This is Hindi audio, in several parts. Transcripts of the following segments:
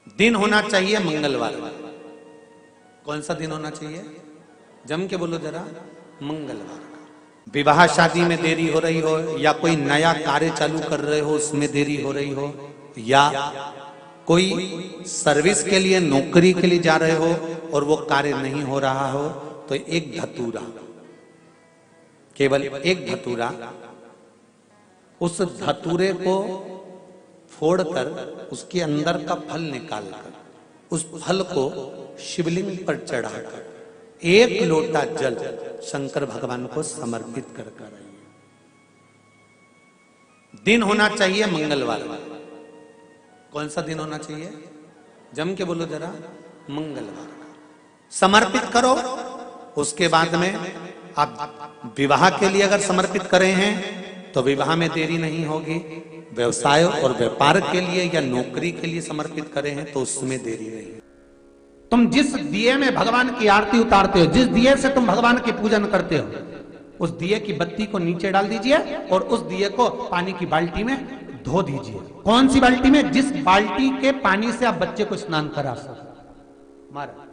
दिन होना चाहिए मंगलवार। कौन सा दिन होना चाहिए? जम के बोलो जरा। मंगलवार का। विवाह शादी में देरी हो रही हो, या कोई नया कार्य चालू कर रहे हो उसमें देरी हो रही हो, या कोई सर्विस के लिए नौकरी के लिए जा रहे हो और वो कार्य नहीं हो रहा हो, तो एक धतूरा, केवल एक धतूरा, उस धतूरे को फोड़कर उसके अंदर का फल निकालकर उस फल को शिवलिंग पर चढ़ाकर एक लोटा जल शंकर भगवान को समर्पित कर आइए। दिन होना चाहिए मंगलवार। कौन सा दिन होना चाहिए? जम के बोलो जरा। मंगलवार का समर्पित करो। उसके बाद में आप विवाह के लिए अगर समर्पित करें हैं तो विवाह में देरी नहीं होगी। व्यवसाय और व्यापार के लिए या नौकरी के लिए समर्पित करें हैं तो उसमें देरी नहीं। तुम जिस दिए में भगवान की आरती उतारते हो, जिस दिए से तुम भगवान की पूजन करते हो, उस दिए की बत्ती को नीचे डाल दीजिए और उस दिए को पानी की बाल्टी में धो दीजिए। कौन सी बाल्टी में? जिस बाल्टी के पानी से आप बच्चे को स्नान करा सको। महाराज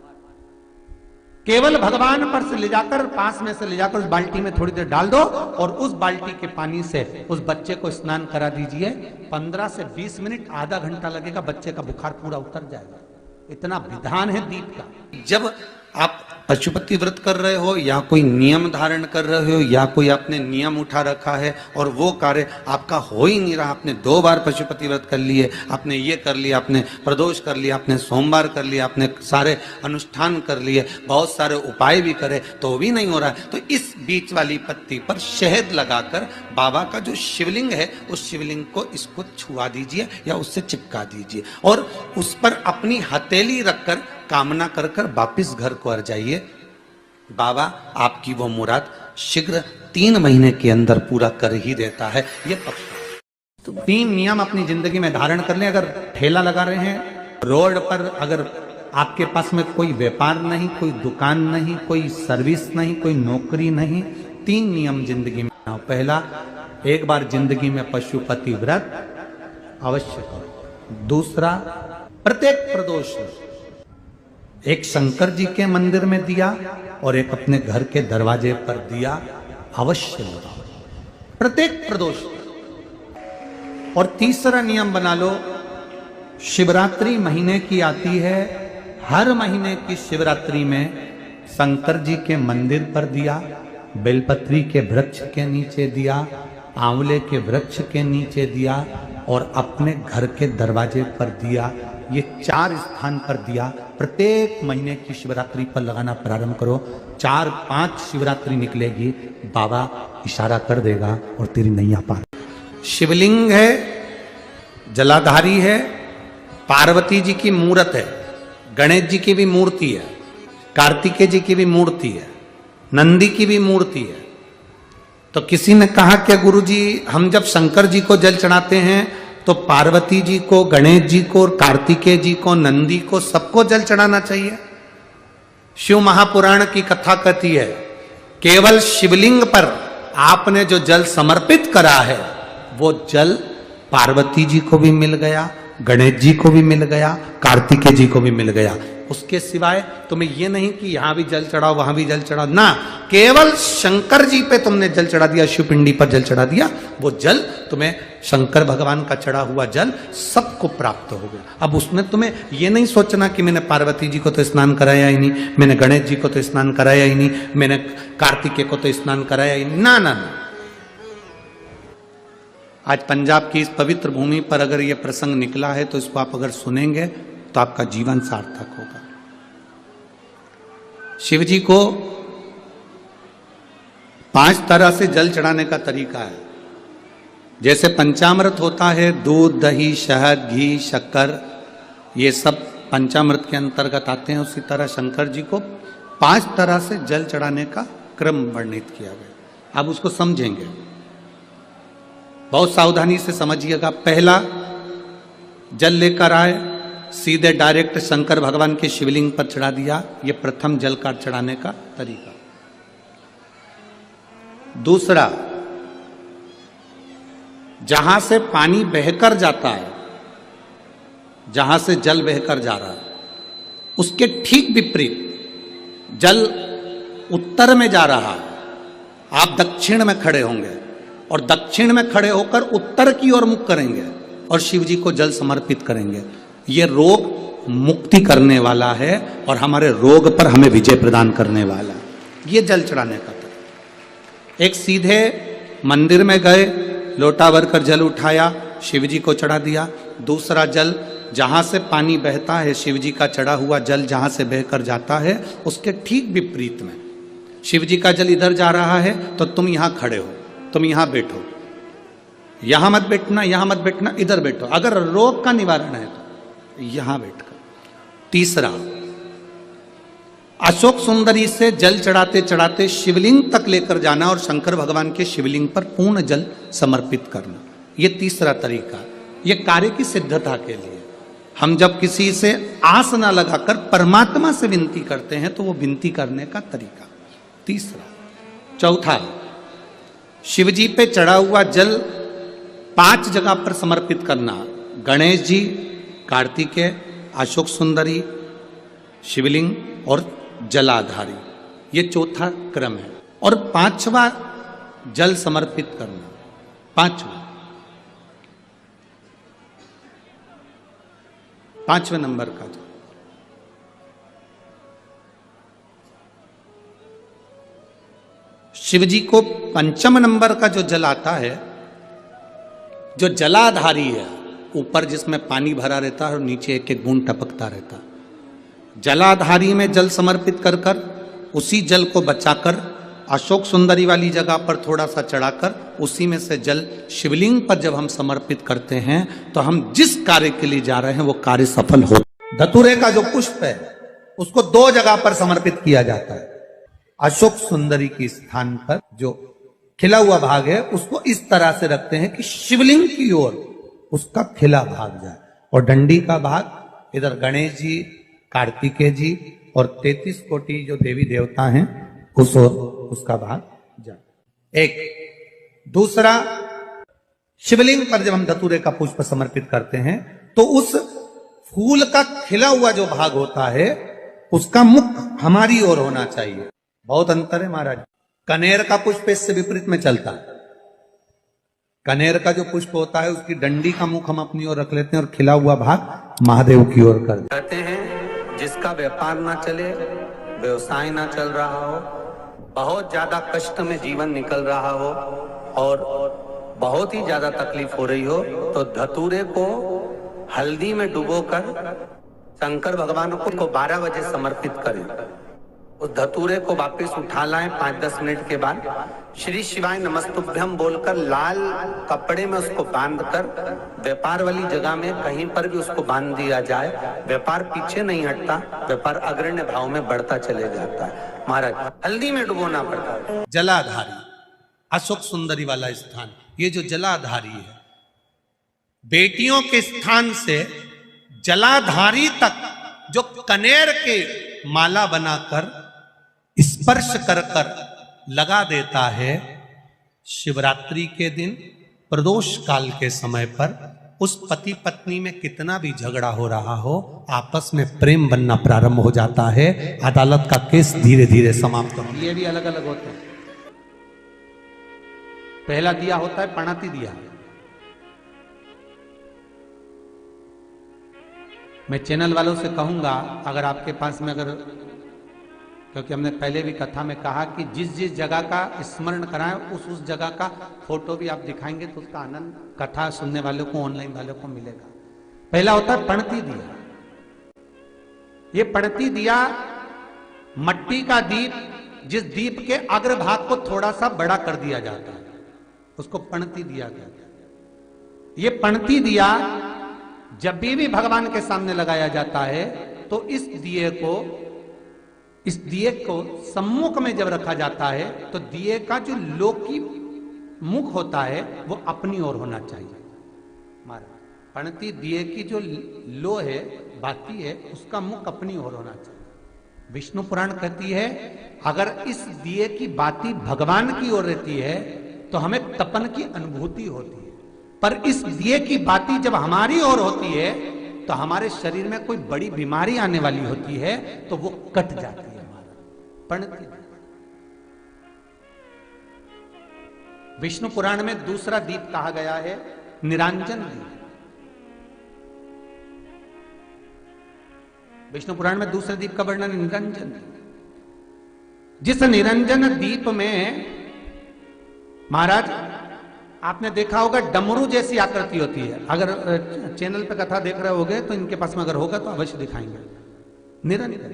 केवल भगवान पर से ले जाकर, पास में से ले जाकर उस बाल्टी में थोड़ी देर डाल दो और उस बाल्टी के पानी से उस बच्चे को स्नान करा दीजिए। 15 से 20 मिनट, आधा घंटा लगेगा, बच्चे का बुखार पूरा उतर जाएगा। इतना विधान है दीप का। जब आप पशुपति व्रत कर रहे हो या कोई नियम धारण कर रहे हो या कोई आपने नियम उठा रखा है और वो कार्य आपका हो ही नहीं रहा, आपने 2 बार पशुपति व्रत कर लिए, आपने ये कर लिया, आपने प्रदोष कर लिया, आपने सोमवार कर लिया, आपने सारे अनुष्ठान कर लिए, बहुत सारे उपाय भी करे तो भी नहीं हो रहा है, तो इस बीच वाली पत्ती पर शहद लगाकर बाबा का जो शिवलिंग है उस शिवलिंग को इसको छुआ दीजिए या उससे चिपका दीजिए और उस पर अपनी हथेली रखकर कामना कर कर वापिस घर को आ जाइए। बाबा आपकी वो मुराद शीघ्र 3 महीने के अंदर पूरा कर ही देता है, ये पक्का। तो 3 नियम अपनी जिंदगी में धारण कर लें। अगर ठेला लगा रहे हैं रोड पर, अगर आपके पास में कोई व्यापार नहीं, कोई दुकान नहीं, कोई सर्विस नहीं, कोई नौकरी नहीं, 3 नियम जिंदगी में। पहला, एक बार जिंदगी में पशुपति व्रत अवश्य करो। दूसरा, प्रत्येक प्रदोष एक शंकर जी के मंदिर में दिया और एक अपने घर के दरवाजे पर दिया अवश्य लगाओ, प्रत्येक प्रदोष। और तीसरा नियम बना लो, शिवरात्रि महीने की आती है, हर महीने की शिवरात्रि में शंकर जी के मंदिर पर दिया, बेलपत्री के वृक्ष के नीचे दिया, आंवले के वृक्ष के नीचे दिया और अपने घर के दरवाजे पर दिया। ये 4 स्थान पर दिया। प्रत्येक महीने की शिवरात्रि पर लगाना प्रारंभ करो। 4-5 शिवरात्रि निकलेगी, बाबा इशारा कर देगा और तेरी नैया पार। शिवलिंग है, जलाधारी है, पार्वती जी की मूर्त है, गणेश जी की भी मूर्ति है, कार्तिकेय जी की भी मूर्ति है, नंदी की भी मूर्ति है। तो किसी ने कहा कि गुरुजी हम जब शंकर जी को जल चढ़ाते हैं तो पार्वती जी को, गणेश जी को, कार्तिकेय जी को, नंदी को, सबको जल चढ़ाना चाहिए। शिव महापुराण की कथा कहती है केवल शिवलिंग पर आपने जो जल समर्पित करा है वो जल पार्वती जी को भी मिल गया, गणेश जी को भी मिल गया, कार्तिकेय जी को भी मिल गया। उसके सिवाय तुम्हें ये नहीं कि यहां भी जल चढ़ाओ वहां भी जल चढ़ाओ ना, केवल शंकर जी पे तुमने जल चढ़ा दिया, शिवपिंडी पर जल चढ़ा दिया, वो जल तुम्हें शंकर भगवान का चढ़ा हुआ जल सबको प्राप्त हो गया। अब उसमें तुम्हें ये नहीं सोचना कि मैंने पार्वती जी को तो स्नान कराया ही नहीं, मैंने गणेश जी को तो स्नान कराया ही नहीं, मैंने कार्तिकेय को तो स्नान कराया ही नहीं, ना ना ना। आज पंजाब की इस पवित्र भूमि पर अगर ये प्रसंग निकला है तो इसको आप अगर सुनेंगे तो आपका जीवन सार्थक होगा। शिव जी को 5 तरह से जल चढ़ाने का तरीका है। जैसे पंचामृत होता है, दूध, दही, शहद, घी, शक्कर, ये सब पंचामृत के अंतर्गत आते हैं, उसी तरह शंकर जी को 5 तरह से जल चढ़ाने का क्रम वर्णित किया गया। अब उसको समझेंगे, बहुत सावधानी से समझिएगा। पहला, जल लेकर आए, सीधे डायरेक्ट शंकर भगवान के शिवलिंग पर चढ़ा दिया, ये प्रथम जल का चढ़ाने का तरीका। दूसरा, जहां से पानी बहकर जाता है, जहां से जल बहकर जा रहा है, उसके ठीक विपरीत जल उत्तर में जा रहा है, आप दक्षिण में खड़े होंगे और दक्षिण में खड़े होकर उत्तर की ओर मुख करेंगे और शिव जी को जल समर्पित करेंगे। ये रोग मुक्ति करने वाला है और हमारे रोग पर हमें विजय प्रदान करने वाला है। ये जल चढ़ाने का तरीका। एक सीधे मंदिर में गए, लोटा भर कर जल उठाया, शिव जी को चढ़ा दिया। दूसरा जल जहां से पानी बहता है, शिव जी का चढ़ा हुआ जल जहां से बहकर जाता है, उसके ठीक विपरीत में शिव जी का जल इधर जा रहा है तो तुम यहां खड़े हो, तुम यहां बैठो, यहां मत बैठना, यहां मत बैठना, इधर बैठो। अगर रोग का निवारण है तो यहां बैठकर। तीसरा, अशोक सुंदरी से जल चढ़ाते चढ़ाते शिवलिंग तक लेकर जाना और शंकर भगवान के शिवलिंग पर पूर्ण जल समर्पित करना। यह तीसरा तरीका, यह कार्य की सिद्धता के लिए। हम जब किसी से आस ना लगाकर परमात्मा से विनती करते हैं तो वो विनती करने का तरीका तीसरा। चौथा, शिवजी पे चढ़ा हुआ जल 5 जगह पर समर्पित करना। गणेश जी, कार्तिकेय, अशोक सुंदरी, शिवलिंग और जलाधारी, ये चौथा क्रम है। और 5वां जल समर्पित करना, 5वें नंबर का जल। शिवजी को 5म नंबर का जो जल आता है, जो जलाधारी है, ऊपर जिसमें पानी भरा रहता है और नीचे एक एक बूंद टपकता रहता है, जलाधारी में जल समर्पित कर कर उसी जल को बचाकर अशोक सुंदरी वाली जगह पर थोड़ा सा चढ़ाकर उसी में से जल शिवलिंग पर जब हम समर्पित करते हैं तो हम जिस कार्य के लिए जा रहे हैं वो कार्य सफल हो। धतूरे का जो पुष्प है उसको 2 जगह पर समर्पित किया जाता है। अशोक सुंदरी के स्थान पर जो खिला हुआ भाग है उसको इस तरह से रखते हैं कि शिवलिंग की ओर उसका खिला भाग जाए, और डंडी का भाग इधर गणेश जी, कार्तिकेय जी और 33 कोटि जो देवी देवता हैं उस ओर उसका भाग जाए। एक दूसरा, शिवलिंग पर जब हम धतूरे का पुष्प समर्पित करते हैं तो उस फूल का खिला हुआ जो भाग होता है उसका मुख हमारी ओर होना चाहिए। बहुत अंतर है महाराज। कनेर का पुष्प इससे विपरीत में चलता है। कनेर का जो पुष्प होता है उसकी डंडी का मुख हम अपनी ओर रख लेते हैं और खिला हुआ भाग महादेव की ओर कर देते हैं। जिसका व्यापार ना चले, व्यवसाय ना चल रहा हो, बहुत ज्यादा कष्ट में जीवन निकल रहा हो और बहुत ही ज्यादा तकलीफ हो रही हो, तो धतूरे को हल्दी में डुबोकर शंकर भगवान को 12 बजे समर्पित करें। उस धतूरे को वापस उठा लाएं 5-10 मिनट के बाद, श्री शिवाय नमस्तुभ्यम बोलकर लाल कपड़े में उसको बांधकर व्यापार वाली जगह में कहीं पर भी उसको बांध दिया जाए। व्यापार पीछे नहीं हटता, व्यापार अग्रण्य भाव में बढ़ता चले जाता है। महाराज, हल्दी में डुबोना पड़ता है। जलाधारी, अशोक सुंदरी वाला स्थान, ये जो जलाधारी है, बेटियों के स्थान से जलाधारी तक जो कनेर के माला बनाकर स्पर्श कर कर लगा देता है, शिवरात्रि के दिन प्रदोष काल के समय पर उस पति पत्नी में कितना भी झगड़ा हो रहा हो, आपस में प्रेम बनना प्रारंभ हो जाता है। अदालत का केस धीरे धीरे समाप्त हो। ये भी अलग अलग होते हैं। पहला दिया होता है पणाती दिया। मैं चैनल वालों से कहूंगा, अगर आपके पास में अगर, क्योंकि हमने पहले भी कथा में कहा कि जिस जिस जगह का स्मरण कराएं उस जगह का फोटो भी आप दिखाएंगे तो उसका आनंद कथा सुनने वालों को, ऑनलाइन वालों को मिलेगा। पहला होता है पणती दिया। ये पणती दिया मट्टी का दीप, जिस दीप के अग्रभाग को थोड़ा सा बड़ा कर दिया जाता है, उसको पणती दिया कहते हैं। ये पणती दिया जब भी भगवान के सामने लगाया जाता है तो इस दिए को सम्मुख में जब रखा जाता है तो दिए का जो लौकी मुख होता है वो अपनी ओर होना चाहिए। पणती दिए की जो लो है, बाती है, उसका मुख अपनी ओर होना चाहिए। विष्णु पुराण कहती है अगर इस दिए की बाती भगवान की ओर रहती है तो हमें तपन की अनुभूति होती है, पर इस दिए की बाती जब हमारी ओर होती है तो हमारे शरीर में कोई बड़ी बीमारी आने वाली होती है तो वो कट जाती है, हमारा पड़ती है। विष्णु पुराण में दूसरा दीप कहा गया है निरंजन दीप। विष्णु पुराण में दूसरे दीप का वर्णन निरंजन दीप। जिस निरंजन दीप में महाराज आपने देखा होगा डमरू जैसी आकृति होती है। अगर चैनल पे कथा देख रहे होगे तो इनके पास में अगर होगा तो अवश्य दिखाएंगे। निरंजन,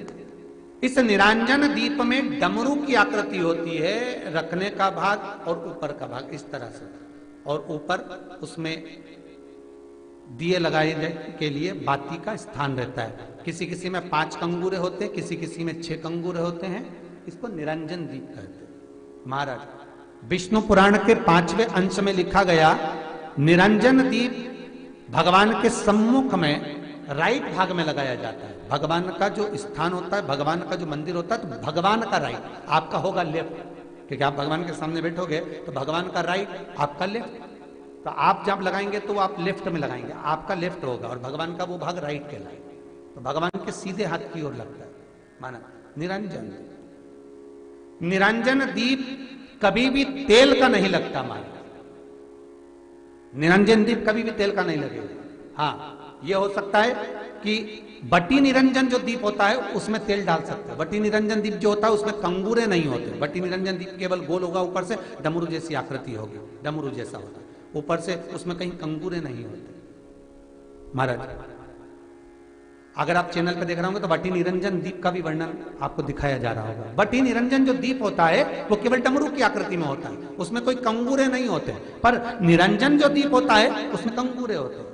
इस निरंजन दीप में डमरू की आकृति होती है, रखने का भाग और ऊपर का भाग इस तरह से, और ऊपर उसमें दिए लगाए के लिए बाती का स्थान रहता है। किसी किसी में 5 कंगूरे होते हैं, किसी किसी में 6 कंगूरे होते हैं। इसको निरंजन दीप कहते हैं। महाराज विष्णु पुराण के 5वें अंश में लिखा गया निरंजन दीप भगवान के सम्मुख में राइट भाग में लगाया जाता है। भगवान का जो स्थान होता है, भगवान का जो मंदिर होता है, तो भगवान का राइट, आपका होगा लेफ्ट, क्योंकि आप भगवान के सामने बैठोगे तो भगवान का राइट, आपका लेफ्ट। तो आप जब लगाएंगे तो आप लेफ्ट में लगाएंगे, आपका लेफ्ट होगा और भगवान का वो भाग राइट कहलाएगा। तो भगवान के सीधे हाथ की ओर लगता है। माना निरंजन, निरंजन दीप कभी भी तेल का नहीं लगता। माना निरंजन दीप कभी भी तेल का नहीं लगेगा। हाँ, ये हो सकता है कि बटी निरंजन जो दीप होता है उसमें तेल डाल सकते हैं। बटी निरंजन दीप जो होता है उसमें कंगूरे नहीं होते। बटी निरंजन दीप केवल गोल होगा, ऊपर से डमरू जैसी आकृति होगी, डमरू जैसा होता है, ऊपर से उसमें कहीं कंगूरे नहीं होते। महाराज अगर आप चैनल पे देख रहे होंगे तो बटी निरंजन दीप का भी वर्णन आपको दिखाया जा रहा होगा। बटी निरंजन जो दीप होता है वो केवल डमरू की आकृति में होता है, उसमें कोई कंगूरे नहीं होते। पर निरंजन जो दीप होता है उसमें कंगूरे होते हैं।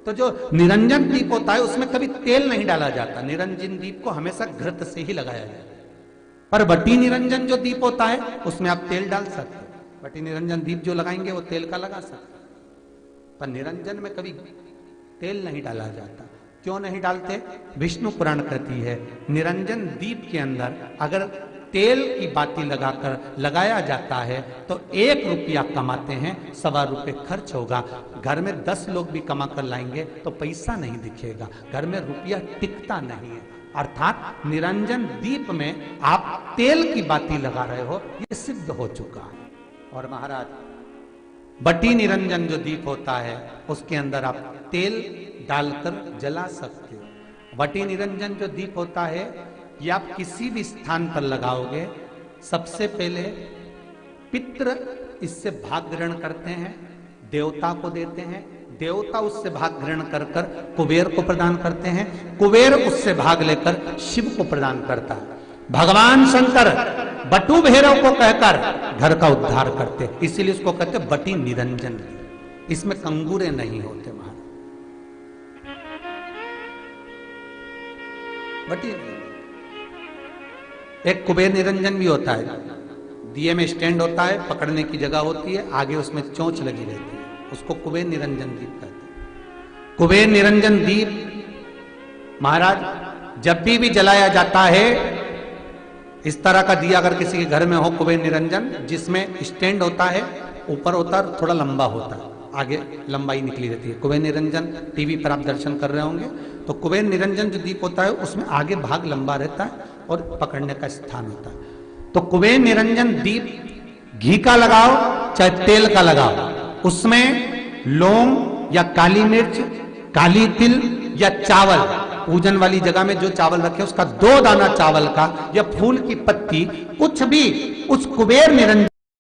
तो जो निरंजन दीप होता है उसमें कभी तेल नहीं डाला जाता। निरंजन दीप को हमेशा घृत से ही लगाया जाता है। पर बटी निरंजन जो दीप होता है उसमें आप तेल डाल सकते हैं। बटी निरंजन दीप जो लगाएंगे वो तेल का लगा सकते हैं, पर निरंजन में कभी तेल नहीं डाला जाता। क्यों नहीं डालते? विष्णु पुराण कहती है निरंजन दीप के अंदर अगर तेल की बाती लगाकर लगाया जाता है तो 1 रुपया कमाते हैं, 1.25 रुपये खर्च होगा। घर में 10 लोग भी कमा कर लाएंगे तो पैसा नहीं दिखेगा, घर में रुपया टिकता नहीं है। अर्थात निरंजन दीप में आप तेल की बाती लगा रहे हो, ये सिद्ध हो चुका है। और महाराज बटी निरंजन जो दीप होता है उसके अंदर आप तेल डालकर जला सकते हो। बटी निरंजन जो दीप होता है ये आप किसी भी स्थान पर लगाओगे, सबसे पहले पितृ इससे भाग ग्रहण करते हैं, देवता को देते हैं, देवता उससे भाग ग्रहण कर कर कुबेर को प्रदान करते हैं, कुबेर उससे भाग लेकर शिव को प्रदान करता है। भगवान शंकर बटू भैरव को कहकर घर का उद्धार करते, इसीलिए उसको कहते बटी निरंजन। इसमें कंगूरे नहीं होते। महाराज बटी एक कुबेर निरंजन भी होता है, दिए में स्टैंड होता है, पकड़ने की जगह होती है, आगे उसमें चोंच लगी रहती है, उसको कुबेर निरंजन दीप कहते हैं। कुबेर निरंजन दीप महाराज जब भी जलाया जाता है, इस तरह का दिया अगर किसी के घर में हो कुबेर निरंजन, जिसमें स्टैंड होता है, ऊपर होता है, थोड़ा लंबा होता है, आगे लंबाई निकली रहती है। कुबेर निरंजन टीवी पर आप दर्शन कर रहे होंगे तो कुबेर निरंजन जो दीप होता है उसमें आगे भाग लंबा रहता है और पकड़ने का स्थान होता है। तो कुबेर निरंजन दीप घी का लगाओ चाहे तेल का लगाओ, उसमें लौंग या काली मिर्च, काली तिल या चावल, पूजन वाली जगह में जो चावल रखे उसका 2 दाना चावल का या फूल की पत्ती, कुछ भी उस कुबेर निरंजन